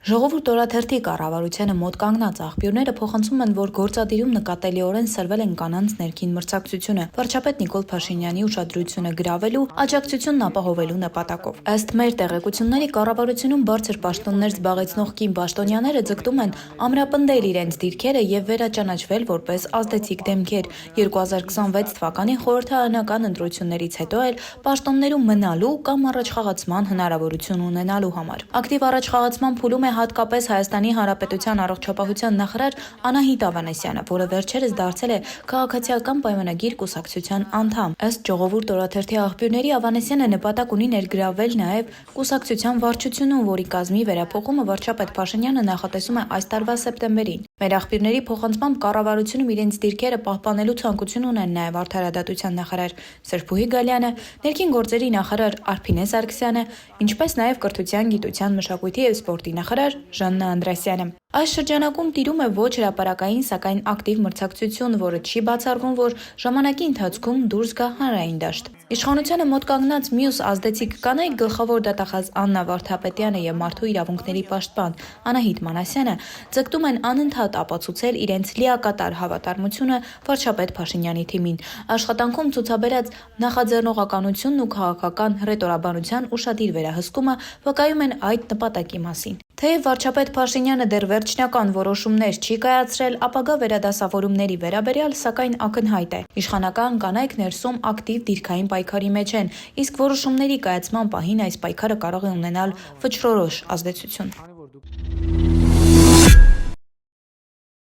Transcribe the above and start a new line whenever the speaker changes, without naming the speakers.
Ժողովուրդ օրաթերթի կառավարությանը մոտ կանգնած աղբյուրները փոխանցում են, որ գործադիրում նկատելիորեն սրվել են կանանց ներքին մրցակցությունը, վարչապետ Նիկոլ Փաշինյանի ուշադրությունը գրավելու, աջակցությունն ապահովելու նպատակով։ Ըստ մեր տեղեկությունների, կառավարությունում բարձր պաշտոններ զբաղեցնող կին պաշտոնյաները ձգտում են ամրապնդել իրենց դիրքերը եւ վերաճանաչվել որպես ազդեցիկ դեմքեր։ 2026 թվականի խորհրդարանական ընտրություններից հետո էլ պաշտոններում մնալու կամ առաջխաղացման հնարավորություն ունենալու համար։ Ակտիվ առաջխաղացման փուլում է հատկապես Հայաստանի Հանրապետության առողջապահության նախարար Անահիտ Ավանեսյանը, որը վերջերս դարձել է քաղաքացիական պայմանագիր կուսակցության անդամ։ Ըստ Ժողովուրդ օրաթերթի աղբյուրների, Ավանեսյանը նպատակ ունի ներգրավել նաև կուսակցության վարչությունում, որի կազմի վերափոխումը վարչապետ Փաշինյանը նախատեսում է այս տարվա սեպտեմբերին։ Մեր աղբյուրների փոխանցմամբ կառավարությունում իրենց դիրքերը պահպանելու ցանկություն ունեն նաև Արդարադատության նախարար Սրբուհի Գալյանը, ներքին գործերի նախարար Արփինե Սարգսյանը, ինչպես նաև կրթության, գիտության, մշակույթի և սպորտի նախարար Ժաննա Անդրասյանը։ Այս շրջանակում տիրում է ոչ հրապարակային, սակայն ակտիվ մրցակցություն, որը չի բացառվում, որ ժամանակի ընթացքում դուրս գա հանրային դաշտ։ Իշխանությանը մոտ կանգնած մյուս ազդեցիկ կանայք գլխավոր դատախազ Աննա Վարդապետյանը եւ մարդու իրավունքների պաշտպան Անահիտ Մանասյանը ձգտում են անընդհատ ապացուցել իրենց լիակատար հավատարմությունը վարչապետ Փաշինյանի թիմին։ Աշխատանքում ցուցաբերած նախաձեռնողականությունն ու քաղաքական հռետորաբանության ուշադիր վերահսկումը վկայում են այդ նպատակի մասին։ Թեև վարչապետ Փաշինյանը դեռ վերջնական որոշումներ չի կայացրել ապագա վերադասավորումների վերաբերյալ, սակայն ակնհայտ է. իշխանական կանայք ներսում ակտիվ դիրքային պայքարի մեջ են, իսկ որոշումների կայացման պահին այս պայքարը կարող է ունենալ վճռորոշ ազդեցություն։